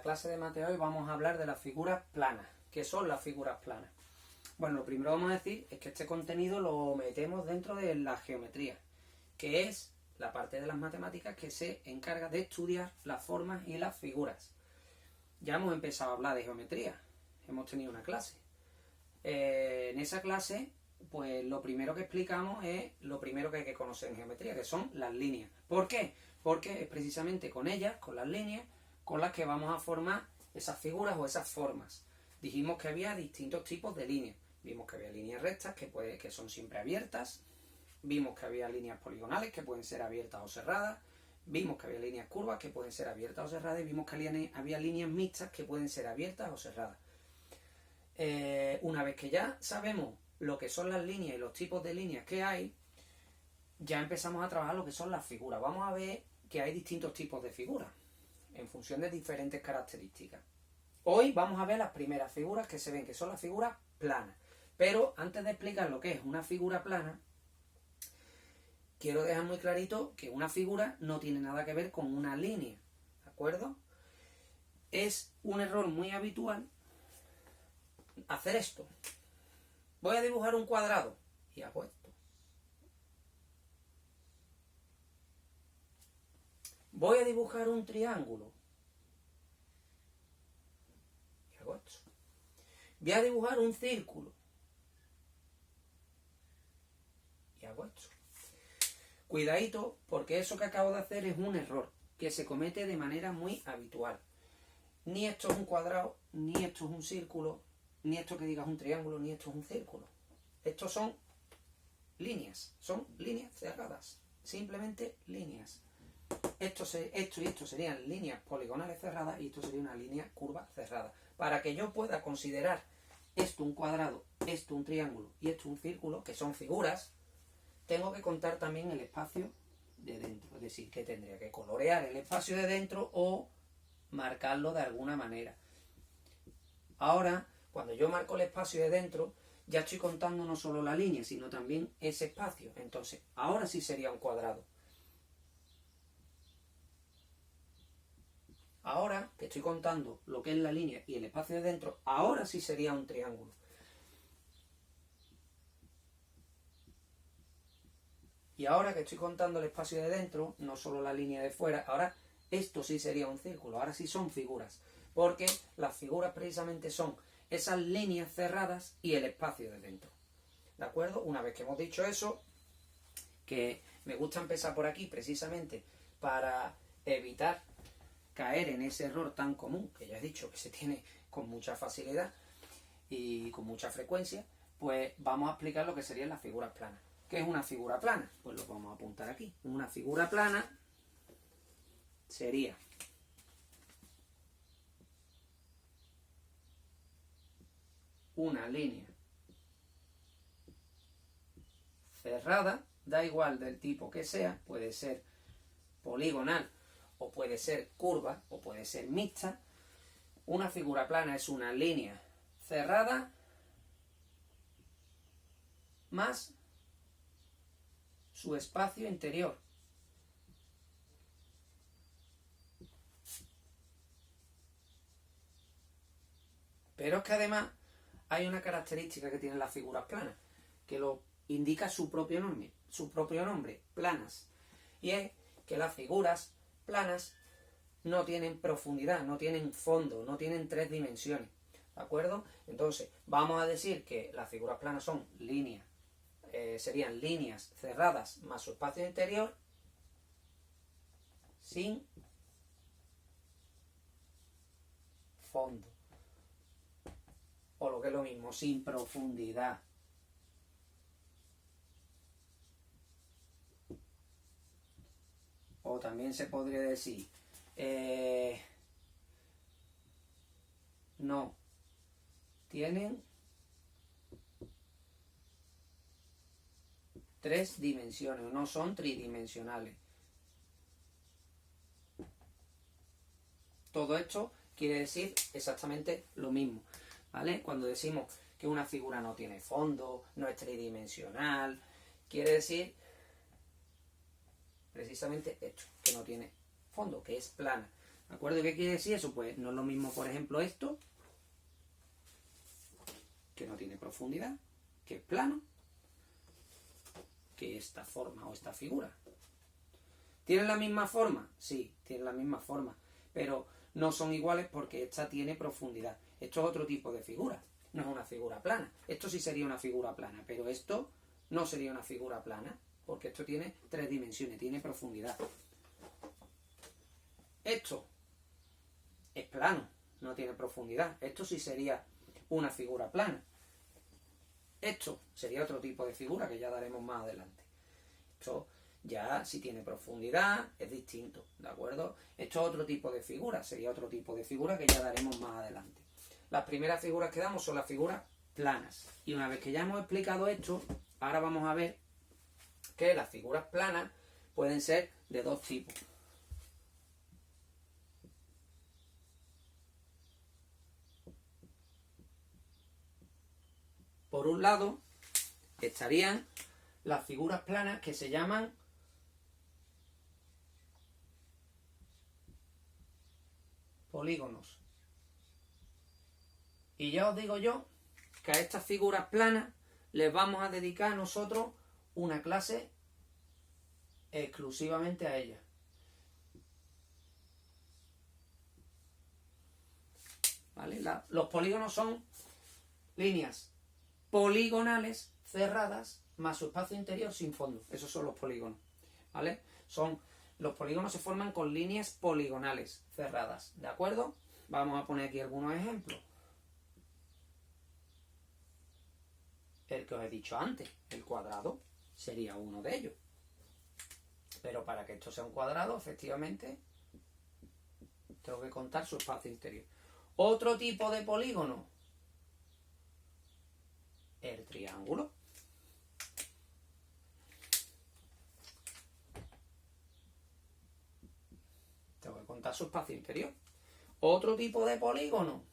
clase de mate hoy vamos a hablar de las figuras planas. ¿Qué son las figuras planas? Bueno, lo primero que vamos a decir es que este contenido lo metemos dentro de la geometría, que es la parte de las matemáticas que se encarga de estudiar las formas y las figuras. Ya hemos empezado a hablar de geometría, hemos tenido una clase. En esa clase, pues lo primero que explicamos es lo primero que hay que conocer en geometría, que son las líneas. ¿Por qué? Porque es precisamente con ellas, con las líneas, con las que vamos a formar esas figuras o esas formas. Dijimos que había distintos tipos de líneas. Vimos que había líneas rectas que son siempre abiertas. Vimos que había líneas poligonales que pueden ser abiertas o cerradas. Vimos que había líneas curvas que pueden ser abiertas o cerradas. Y vimos que había líneas mixtas que pueden ser abiertas o cerradas. Una vez que ya sabemos lo que son las líneas y los tipos de líneas que hay, ya empezamos a trabajar lo que son las figuras. Vamos a ver que hay distintos tipos de figuras en función de diferentes características. Hoy vamos a ver las primeras figuras que se ven, que son las figuras planas. Pero antes de explicar lo que es una figura plana, quiero dejar muy clarito que una figura no tiene nada que ver con una línea, ¿de acuerdo? Es un error muy habitual hacer esto. Voy a dibujar un cuadrado y hago esto. Voy a dibujar un triángulo y hago esto. Voy a dibujar un círculo y hago esto. Cuidadito, porque eso que acabo de hacer es un error que se comete de manera muy habitual. Ni esto es un cuadrado, ni esto es un círculo, ni esto que digas un triángulo, ni esto es un círculo. Estos son líneas cerradas, simplemente líneas. Esto y esto serían líneas poligonales cerradas y esto sería una línea curva cerrada. Para que yo pueda considerar esto un cuadrado, esto un triángulo y esto un círculo, que son figuras, tengo que contar también el espacio de dentro. Es decir, que tendría que colorear el espacio de dentro o marcarlo de alguna manera. Ahora, cuando yo marco el espacio de dentro, ya estoy contando no solo la línea, sino también ese espacio. Entonces, ahora sí sería un cuadrado. Ahora que estoy contando lo que es la línea y el espacio de dentro, ahora sí sería un triángulo. Y ahora que estoy contando el espacio de dentro, no solo la línea de fuera, ahora esto sí sería un círculo, ahora sí son figuras. Porque las figuras precisamente son esas líneas cerradas y el espacio de dentro. ¿De acuerdo? Una vez que hemos dicho eso, que me gusta empezar por aquí precisamente para evitar caer en ese error tan común, que ya he dicho que se tiene con mucha facilidad y con mucha frecuencia, pues vamos a explicar lo que serían las figuras planas. ¿Qué es una figura plana? Pues lo vamos a apuntar aquí. Una figura plana sería una línea cerrada, da igual del tipo que sea, puede ser poligonal o puede ser curva o puede ser mixta. Una figura plana es una línea cerrada más su espacio interior. Pero es que además hay una característica que tienen las figuras planas, que lo indica su propio nombre, planas. Y es que las figuras planas no tienen profundidad, no tienen fondo, no tienen 3 dimensiones. ¿De acuerdo? Entonces, vamos a decir que las figuras planas son líneas, serían líneas cerradas más su espacio interior sin fondo. O lo que es lo mismo, sin profundidad. O también se podría decir, no tienen 3 dimensiones, no son tridimensionales. Todo esto quiere decir exactamente lo mismo, ¿vale? Cuando decimos que una figura no tiene fondo, no es tridimensional, quiere decir precisamente esto, que no tiene fondo, que es plana. ¿De acuerdo? ¿Qué quiere decir eso? Pues no es lo mismo, por ejemplo, esto, que no tiene profundidad, que es plano, que esta forma o esta figura. ¿Tienen la misma forma? Sí, tienen la misma forma, pero no son iguales porque esta tiene profundidad. Esto es otro tipo de figura, no es una figura plana. Esto sí sería una figura plana, pero esto no sería una figura plana, porque esto tiene 3 dimensiones, tiene profundidad. Esto es plano, no tiene profundidad. Esto sí sería una figura plana. Esto sería otro tipo de figura que ya daremos más adelante. Esto ya si tiene profundidad es distinto, ¿de acuerdo? Esto es otro tipo de figura, sería otro tipo de figura que ya daremos más adelante. Las primeras figuras que damos son las figuras planas. Y una vez que ya hemos explicado esto, ahora vamos a ver que las figuras planas pueden ser de 2 tipos. Por un lado, estarían las figuras planas que se llaman polígonos. Y ya os digo yo que a estas figuras planas les vamos a dedicar nosotros una clase exclusivamente a ellas. ¿Vale? Los polígonos son líneas poligonales cerradas más su espacio interior sin fondo. Esos son los polígonos. ¿Vale? Los polígonos se forman con líneas poligonales cerradas. ¿De acuerdo? Vamos a poner aquí algunos ejemplos. El que os he dicho antes, el cuadrado, sería uno de ellos. Pero para que esto sea un cuadrado, efectivamente, tengo que contar su espacio interior. Otro tipo de polígono, el triángulo. Tengo que contar su espacio interior. Otro tipo de polígono,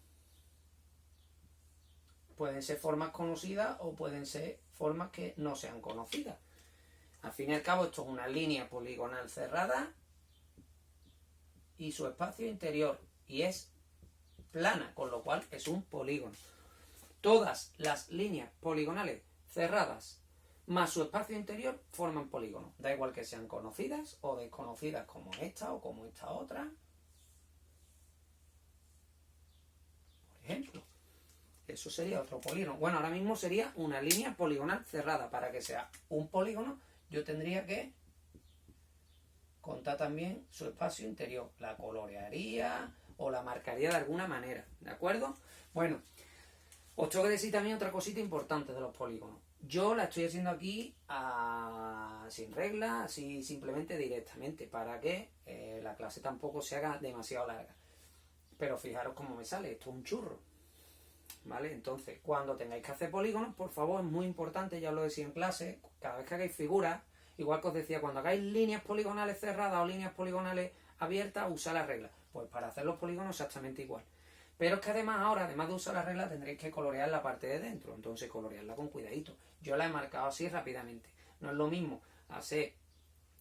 pueden ser formas conocidas o pueden ser formas que no sean conocidas. Al fin y al cabo, esto es una línea poligonal cerrada y su espacio interior, y es plana, con lo cual es un polígono. Todas las líneas poligonales cerradas más su espacio interior forman polígonos. Da igual que sean conocidas o desconocidas, como esta o como esta otra. Por ejemplo, eso sería otro polígono. Bueno, ahora mismo sería una línea poligonal cerrada. Para que sea un polígono, yo tendría que contar también su espacio interior. La colorearía o la marcaría de alguna manera, ¿de acuerdo? Bueno, os tengo que decir también otra cosita importante de los polígonos. Yo la estoy haciendo aquí sin reglas, así simplemente directamente, para que la clase tampoco se haga demasiado larga. Pero fijaros cómo me sale, esto es un churro, ¿vale? Entonces, cuando tengáis que hacer polígonos, por favor, es muy importante, ya os lo decía en clase, cada vez que hagáis figuras, igual que os decía, cuando hagáis líneas poligonales cerradas o líneas poligonales abiertas, usad las reglas. Pues para hacer los polígonos exactamente igual. Pero es que además ahora, además de usar la regla, tendréis que colorear la parte de dentro. Entonces colorearla con cuidadito. Yo la he marcado así rápidamente. No es lo mismo hacer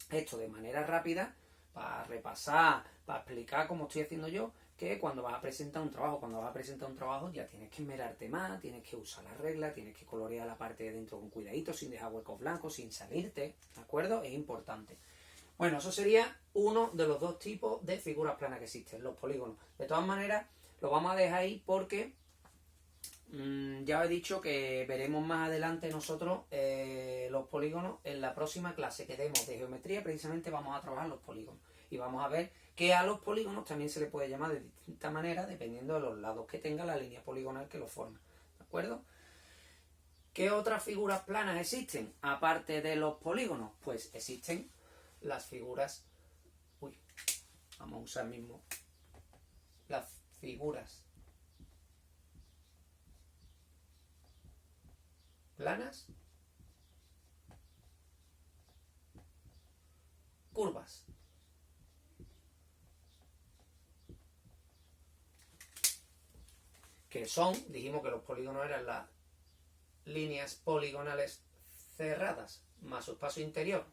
esto de manera rápida para repasar, para explicar como estoy haciendo yo, que cuando vas a presentar un trabajo. Cuando vas a presentar un trabajo ya tienes que esmerarte más, tienes que usar la regla, tienes que colorear la parte de dentro con cuidadito, sin dejar huecos blancos, sin salirte. ¿De acuerdo? Es importante. Bueno, eso sería uno de los 2 tipos de figuras planas que existen, los polígonos. De todas maneras, lo vamos a dejar ahí porque ya os he dicho que veremos más adelante nosotros los polígonos en la próxima clase que demos de geometría. Precisamente vamos a trabajar los polígonos y vamos a ver que a los polígonos también se le puede llamar de distinta manera dependiendo de los lados que tenga la línea poligonal que los forma. ¿De acuerdo? ¿Qué otras figuras planas existen aparte de los polígonos? Pues existen las figuras, vamos a usar mismo las figuras planas curvas. Que son, dijimos que los polígonos eran las líneas poligonales cerradas más su espacio interior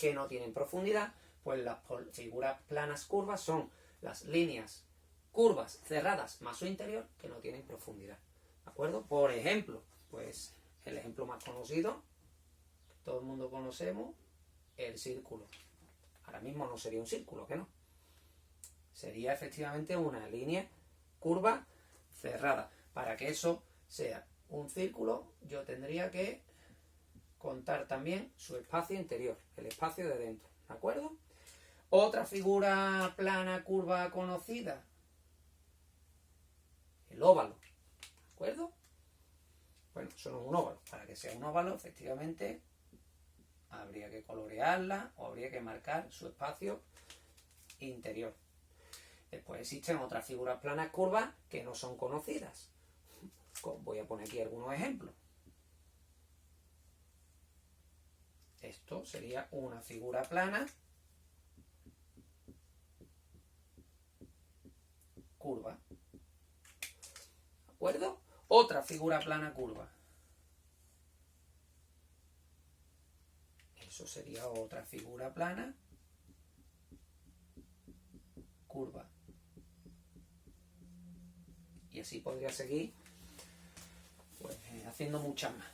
que no tienen profundidad, pues las figuras planas curvas son las líneas curvas cerradas más su interior que no tienen profundidad. ¿De acuerdo? Por ejemplo, pues el ejemplo más conocido, que todo el mundo conocemos, el círculo. Ahora mismo no sería un círculo, ¿que no? Sería efectivamente una línea curva cerrada. Para que eso sea un círculo, yo tendría que contar también su espacio interior, el espacio de dentro, ¿de acuerdo? Otra figura plana curva conocida, el óvalo, ¿de acuerdo? Bueno, eso no es un óvalo. Para que sea un óvalo, efectivamente, habría que colorearla o habría que marcar su espacio interior. Después existen otras figuras planas curvas que no son conocidas. Voy a poner aquí algunos ejemplos. Esto sería una figura plana curva. ¿De acuerdo? Otra figura plana curva. Eso sería otra figura plana curva. Y así podría seguir pues, haciendo muchas más.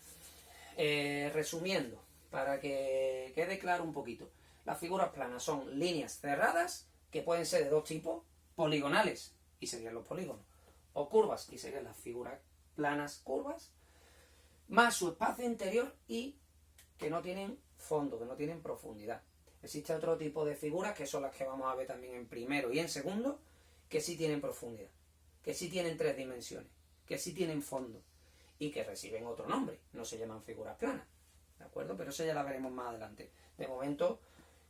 Resumiendo, para que quede claro un poquito, las figuras planas son líneas cerradas que pueden ser de dos tipos, poligonales, y serían los polígonos, o curvas, y serían las figuras planas curvas, más su espacio interior y que no tienen fondo, que no tienen profundidad. Existe otro tipo de figuras que son las que vamos a ver también en primero y en segundo, que sí tienen profundidad, que sí tienen 3 dimensiones, que sí tienen fondo y que reciben otro nombre, no se llaman figuras planas, ¿de acuerdo? Pero eso ya la veremos más adelante. De momento,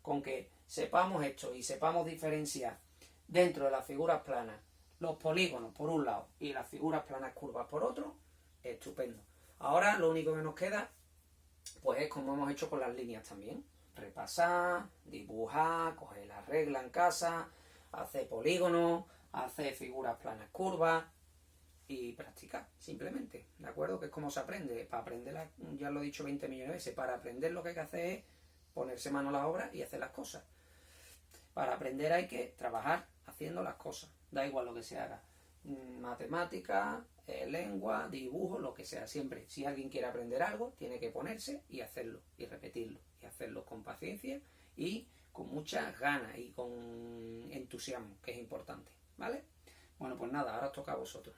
con que sepamos esto y sepamos diferenciar dentro de las figuras planas los polígonos por un lado y las figuras planas curvas por otro, estupendo. Ahora lo único que nos queda pues es como hemos hecho con las líneas también. Repasar, dibujar, coger la regla en casa, hacer polígonos, hacer figuras planas curvas y practicar, simplemente, ¿de acuerdo? Que es como se aprende. Para aprender, ya lo he dicho 20 millones de veces, para aprender lo que hay que hacer es ponerse mano a la obra y hacer las cosas. Para aprender hay que trabajar haciendo las cosas, da igual lo que se haga. Matemática, lengua, dibujo, lo que sea, siempre. Si alguien quiere aprender algo, tiene que ponerse y hacerlo, y repetirlo, y hacerlo con paciencia y con muchas ganas y con entusiasmo, que es importante, ¿vale? Bueno, pues nada, ahora os toca a vosotros.